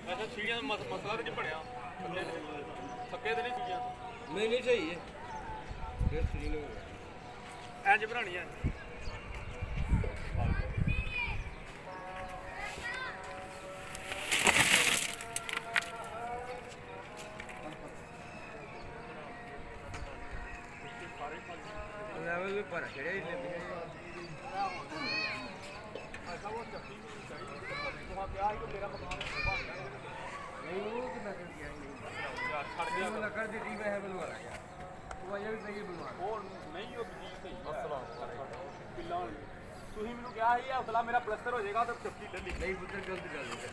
अच्छा सीढ़ियां मसला तो बढ़िया थके तो नहीं सीढ़ियां नहीं सही है फिर सीढ़ी नहीं इंज बनानी है लेवल भी पर चढ़े ही ले ऐसा वो चप्पी चाहिए वहां क्या है कि मेरा मकान नहीं वो तो मैं कर दिया यार छड़ दिया मैं कर दी मैं है बनवा रहा यार तो वजह भी सही बनवा वो नहीं हो जी सही अस्सलाम बिल्ला ਤੁਸੀਂ ਮੈਨੂੰ ਕਿਹਾ ਸੀ ਹਫਤਾ ਮੇਰਾ ਪਲਸਟਰ ਹੋ ਜਾਏਗਾ ਤਾਂ ਚੱਪੀ ਲੈ ਲਈ नहीं पुत्र गलत गल है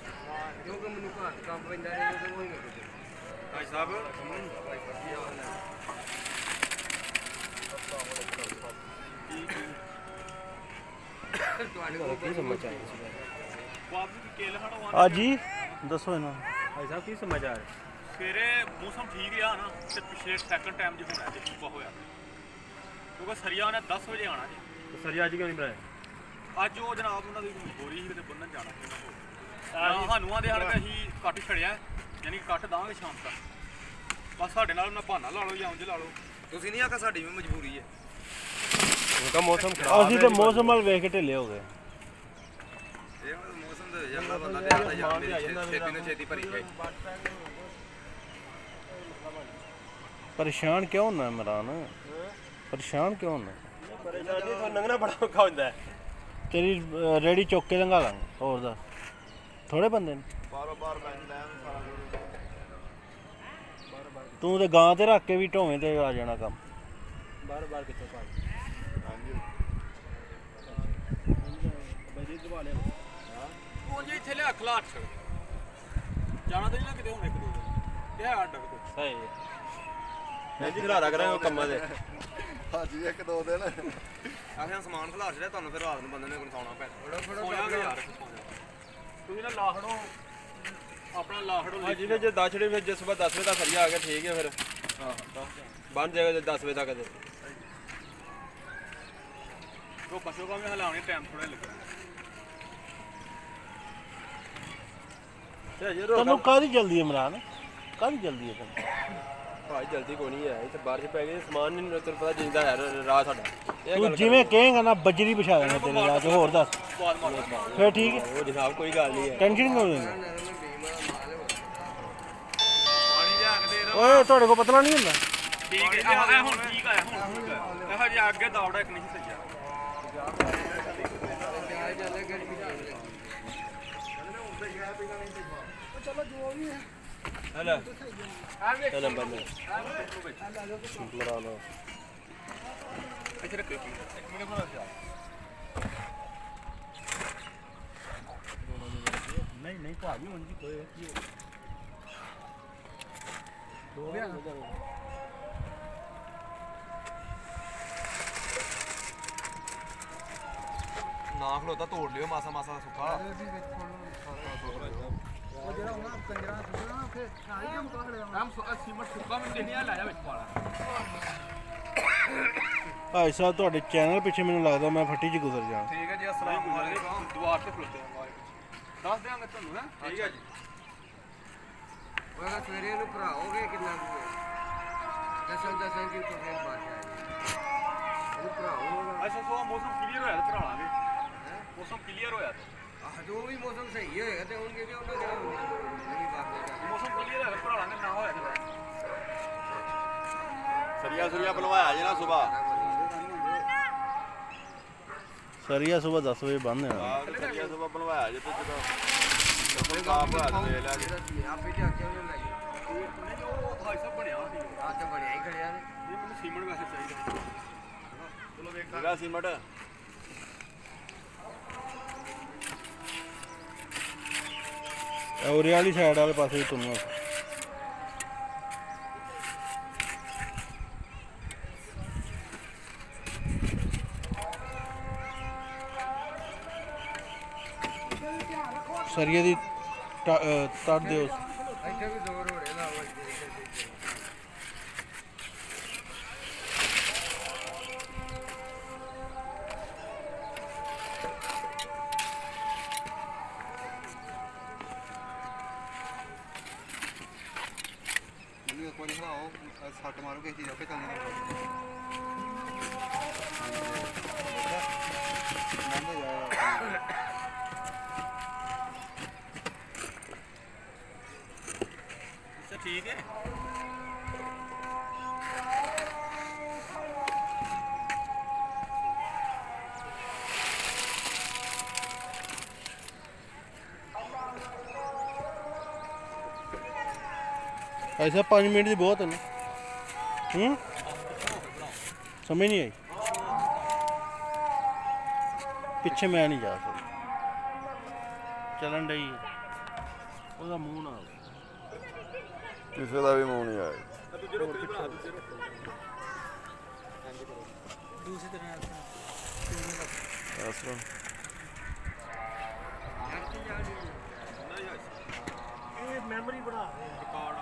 क्योंकि मैंने घर काम पैंदा है तो वही कर दे भाई साहब भाई बढ़िया वाला ਕੀ ਸਮਾਚਾਰ ਆ ਜੀ ਦੱਸੋ ਇਹਨਾਂ ਭਾਈ ਸਾਹਿਬ ਕੀ ਸਮਾਚਾਰ ਸਵੇਰੇ ਮੌਸਮ ਠੀਕ ਰਿਹਾ ਨਾ ਤੇ ਪਿਛਲੇ ਸੈਕੰਡ ਟਾਈਮ ਜਿਹਾ ਹੋਣਾ ਜੇ ਸੁਬਾ ਹੋਇਆ ਕਿਉਂਕਿ ਸਰੀਆ ਨੇ 10 ਵਜੇ ਆਣਾ ਜੀ ਸਰੀਆ ਅੱਜ ਕਿਉਂ ਨਹੀਂ ਬਣਾਇਆ ਅੱਜ ਉਹ ਜਨਾਬ ਉਹਨਾਂ ਦੀ ਮਜਬੂਰੀ ਸੀ ਕਿਤੇ ਬੰਨਣ ਜਾਣਾ ਸਾਨੂੰ ਆਦੇ ਹੜ ਕੇ ਅਸੀਂ ਕੱਟ ਛੜਿਆ ਯਾਨੀ ਕੱਟ ਦਾਂਗੇ ਸ਼ਾਮ ਤੱਕ ਬਸ ਸਾਡੇ ਨਾਲ ਉਹਨਾਂ ਬਹਾਨਾ ਲਾ ਲਓ ਜਾਂ ਉਂਝ ਲਾ ਲਓ ਤੁਸੀਂ ਨਹੀਂ ਆਖਾ ਸਾਡੀ ਵੀ ਮਜਬੂਰੀ ਹੈ उनका मौसम खराब ਅਸੀਂ ਤੇ ਮੌਸਮ ਵੱਲ ਵੇਖ ਕੇ ਢਿੱਲੇ ਹੋ ਗਏ ਇਹ ਮੌਸਮ ਦੇ ਜਾਂਦਾ ਬੰਦਾ ਤੇ ਆਦਾ ਜਾਂਦੇ ਛੇਤੀ ਨੂੰ ਛੇਤੀ ਭਰੀ ਜਾਏ ਪਰੇਸ਼ਾਨ ਕਿਉਂ ਹੁੰਦਾ ਇਮਰਾਨ ਪਰੇਸ਼ਾਨ ਕਿਉਂ ਹੁੰਦਾ ਪਰੇਸ਼ਾਨੀ ਤੋਂ ਲੰਘਣਾ ਬੜਾ ਔਖਾ ਹੁੰਦਾ ਤੇਰੀ ਰੇੜੀ ਚੁੱਕ ਕੇ ਲੰਘਾ ਲਾਂਗੇ ਹੋਰ ਦਾ ਥੋੜੇ ਬੰਦੇ ਨੇ ਬਾਰੋ ਬਾਰ ਬੈਠ ਲੈ ਸਾਰਾ ਤੂੰ ਤੇ ਗਾਂ ਤੇ ਰੱਖ ਕੇ ਵੀ ਢੋਵੇਂ ਤੇ ਆ ਜਾਣਾ ਕੰਮ ਬਾਰ ਬਾਰ ਕਿੱਥੇ ਪਾ ਉਹ ਜੇ ਇੱਥੇ ਲਿਆ ਖਲਾਟ ਜਾਣਾ ਤਾਂ ਨਹੀਂ ਨਾ ਕਿਤੇ ਹੁਣ ਇੱਕ ਦੋ ਦਿਨ ਕਿਹਾ ਅੱਡ ਕਿਤੇ ਸਹੀ ਮੈਂ ਜੀ ਖਲਾਰਾ ਕਰਾਂਗਾ ਕੰਮਾਂ ਦੇ ਹਾਂਜੀ ਇੱਕ ਦੋ ਦਿਨ ਆਖਿਆ ਸਮਾਨ ਖਲਾਰ ਛੜਿਆ ਤੁਹਾਨੂੰ ਫਿਰ ਰਾਤ ਨੂੰ ਬੰਦੇ ਨੇ ਕੋਲ ਸੌਣਾ ਪੈਣਾ ਸੌਣਾ ਯਾਰ ਤੁਸੀਂ ਨਾ ਲਾਹੜੋ ਆਪਣਾ ਲਾਹੜੋ ਹਾਂਜੀ ਫਿਰ ਜੇ 10 ਛੜੇ ਫਿਰ ਜੇ ਸਵੇਰ 10 ਵਜੇ ਤੱਕ ਸਰੀਆ ਆ ਗਿਆ ਠੀਕ ਹੈ ਫਿਰ ਹਾਂ ਬਣ ਜਾਏਗਾ ਜੇ 10 ਵਜੇ ਤੱਕ ਤੇ ਉਹ ਪਸ਼ੂ ਕਾ ਵੀ ਹਲਾਉਣੇ ਟਾਈਮ ਥੋੜਾ ਲੱਗਣਾ ਤੈਨੂੰ ਕਾਹਦੀ ਜਲਦੀ ਇਮਰਾਨ ਕਾਹਦੀ ਜਲਦੀ ਹੈ ਤੈਨੂੰ ਭਾਈ ਜਲਦੀ ਕੋਈ ਨਹੀਂ ਹੈ ਇੱਥੇ ਬਾਰਿਸ਼ ਪੈ ਗਈ ਸਮਾਨ ਨਹੀਂ ਤੈਨੂੰ ਪਤਾ ਜਿੰਦਾ ਹੈ ਰਾਹ ਸਾਡਾ ਤੂੰ ਜਿਵੇਂ ਕਹੇਗਾ ਨਾ ਬੱਜਰੀ ਵਿਛਾ ਦੇਣਾ ਤੇਰੇ ਰਾਹ 'ਚ ਹੋਰ ਦੱਸ ਫਿਰ ਠੀਕ ਹੈ ਉਹ ਜਨਾਬ ਕੋਈ ਗੱਲ ਨਹੀਂ ਹੈ ਟੈਨਸ਼ਨ ਕਿਉਂ ਲੈਂਦਾ ਪਾਣੀ ਲਿਆ ਕੇ ਦੇ ਓਏ ਤੁਹਾਡੇ ਕੋਲ ਪਤਲਾ ਨਹੀਂ ਹੁੰਦਾ ਠੀਕ ਹੈ ਇਹ ਹੁਣ ਠੀਕ ਆਇਆ ਹੁਣ ਠੀਕ ਹੈ ਇਹੋ ਜਿਹਾ ਅੱਗੇ ਦੌੜਾ ਇੱਕ ਨਹੀਂ ਸੱਜਾ ਚਲੋ ਜੋ ਵੀ ਹੈ ਹਲਾ ਚਲੋ ਬੰਦੇ ਮਰਾਨਾ ਇੱਥੇ ਰੱਖੋ ਇੱਕ ਮਿੰਟ ਬਣਾ ਦਿਆ ਨਹੀਂ ਭਾਜੀ ਹੁਣ ਜੀ ਕੋਈ ਕੀ ਹੋ ਗਿਆ ਨਾ ਖਲੋਤਾ ਤੋੜ ਲਿਓ ਮਾਸਾ ਮਾਸਾ ਸੁੱਕਾ ਉਹ ਜਿਹੜਾ ਉਹਨਾਂ ਕੰਜਰਾ ਸੁਣਾ ਨਾ ਫਿਰ ਨਾਲ ਹੀ ਮੁਕਾਬਲੇ ਆਮ ਸੀਮਟ ਸੁੱਕਾ ਮੈਨੂੰ ਦੇਣੀ ਆ ਲੈ ਜਾ ਵਿੱਚ ਪਾਲਾ ਭਾਈ ਸਾਹਿਬ ਤੁਹਾਡੇ ਚੈਨਲ ਪਿੱਛੇ ਮੈਨੂੰ ਲੱਗਦਾ ਮੈਂ ਫੱਟੀ 'ਚ ਗੁਜ਼ਰ ਜਾਣਾ ਠੀਕ ਹੈ ਜੀ ਅਸਲਾਮ ਵਾਲੇਕੁਮ ਦੁਆਰ ਤੇ ਖਲੋਤੇ ਦੱਸ ਦਿਆਂਗੇ ਤੁਹਾਨੂੰ ਹੈ ਠੀਕ ਹੈ ਜੀ ਉਹ ਸਵੇਰੇ ਨੂੰ ਭਰਾਓਗੇ ਕਿੰਨਾ ਕੁ ਦਸਾਂ ਕੀ ਤੋਂ ਫੇਰ ਬਾਤ ਹੈ ਉਹ ਭਰਾਓਗਾ ਅੱਛਾ ਸੋ ਮੌਸਮ ਕਲੀਅਰ ਹੋਇਆ ਤਾਂ ਭਰਾ ਲਾਂਗੇ ਮੌਸਮ ਕਲੀਅਰ ਹੋਇਆ ਤਾਂ ਜੋ ਵੀ ਮੌਸਮ ਸਹੀ ਹੋਏਗਾ ਤੇ ਹੁਣ ਕਿਉਂਕਿ ਉਹਨਾਂ ਜਿਹੜਾ ਨਹੀਂ ਬਾਤ ਮੌਸਮ ਕਲੀਅਰ ਹੋਇਆ ਤਾਂ ਭਰਾ ਲਾਂਗੇ ਨਾ ਹੋਇਆ ਤਾਂ ਸਰੀਆ ਬਣਵਾਇਆ ਜੇ ਨਾ ਸਵੇਰ ਸਰੀਆ ਸਵੇਰ 10 ਵਜੇ ਬੰਦ ਹੋਣਾ ਸਰੀਆ ਸਵੇਰ ਬਣਵਾਇਆ ਜੇ ਤੇ ਜਦੋਂ ਕਾਪ ਹੋਇਆ ਤੇ ਲੈ ਲਿਆ ਆਪੇ ਤੇ ਆਖਿਆ ਉਹਨੇ ਲਾਈ ਨਹੀਂ ਉਹ ਭਾਈ ਸਾਹਿਬ ਬਣਿਆ ਸੀ ਆ ਤੇ ਬਣਿਆ ਹੀ ਖੜਿਆ ਨੇ ਇਹ ਮੈਨੂੰ ਸੀਮੈਂਟ ਵੈਸੇ ਚਾਹੀਦਾ ਚਲੋ ਵੇਖ ਜਿਹੜਾ ਸੀਮਟ ਔਰੇ ਵਾਲੀ ਸਾਈਡ ਵਾਲੇ ਪਾਸੇ ਵੀ ਤੁਰਨਾ ਸਰੀਏ ਦੀ ਤੜ ਦਿਓ ਇੱਥੇ ਵੀ ਦੋ ਰੋੜੇ ਲਾਵਾ चीज़ आपे चलने ठीक है ऐसा 5 मिनट की बहुत है ना समझ नहीं आई पिछे मैं नहीं जा सकता चलन डई ਉਹਦਾ ਮੂੰਹ ਨਾ ਕਿਸੇ ਦਾ ਵੀ ਮੂੰਹ ਨਹੀਂ ਆਇਆ दूसरी तरह ਇਸ ਤਰ੍ਹਾਂ ਇਹ ਮੈਮਰੀ ਬਣਾ ਰਹੇ ਰਿਕਾਰਡ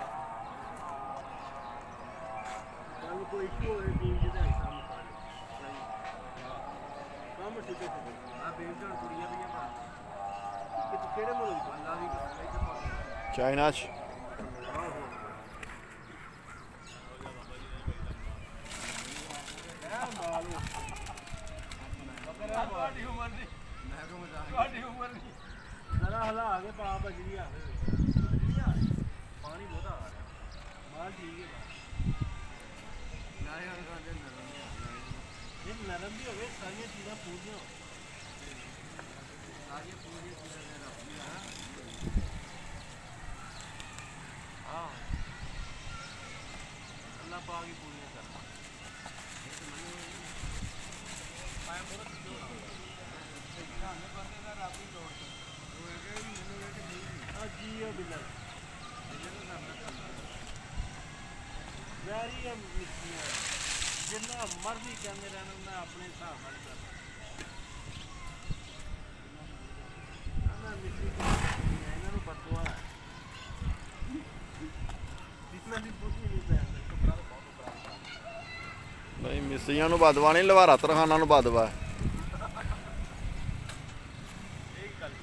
ਕੱਲ ਕੋਈ ਇਸ਼ੂ ਹੋਵੇ ਟੀਮ ਜਿਹਦਾ ਹਿੱਸਾ ਮੁਕਾ ਲੈ ਕੰਮ ਠੀਕ ਹੈ आ बेचण कुड़िया भी है ਕਿ ਕਿਹੜੇ ਮੁਲਕ ਚ अल्लाह भी ਚਾਈਨਾ 'ਚ ਤੁਹਾਡੀ ਉਮਰ ਦੀ मैं को मजाक ਤੁਹਾਡੀ ਉਮਰ ਦੀ ਜ਼ਰਾ ਹਲਾ ਕੇ ਪਾ ਬਜਰੀ ਆ ਪਾਣੀ ਬਹੁਤਾ ਆ ਰਿਹਾ ਮਾਲ ਠੀਕ ਹੈ ना यार खाते नरम ਇਹ ਨਰਮ ਵੀ ਹੋਵੇ ਸਾਰੀਆਂ ਚੀਜ਼ਾਂ ਪੂਰੀਆਂ ਹੋਣ सारी पूरी चीज़ें दे रहा ਹਾਂ ਅੱਲਾ ਪਾਕ ਹੀ ਪੂਰੀਆਂ ਕਰਨਾ ਜੀਓ ਬਿਲਲ ਵੈਰੀ ਮਿੱਠੀਆਂ ਜਿੰਨਾ ਮਰਜ਼ੀ ਕਹਿੰਦੇ ਰਹਿਣ ਮੈਂ ਆਪਣੇ ਹਿਸਾਬ ਨਾਲ ਕਰਦਾ ਮੈਂ ਮਿੱਠੀ ਇਹਨਾਂ ਨੂੰ ਬਦਦੁਆ ਹੈ ਜਿੰਨਾ ਦੀ ਪੁੱਛੀ ਨਹੀਂ ਪੈਂਦਾ ਨਹੀਂ ਮਿਸਰੀਆਂ ਨੂੰ ਬਦਵਾ ਨਹੀਂ ਲਵਾਰਾ ਤਰਖਾਨਾਂ ਨੂੰ ਬਦਵਾ ਇਹ ਗੱਲ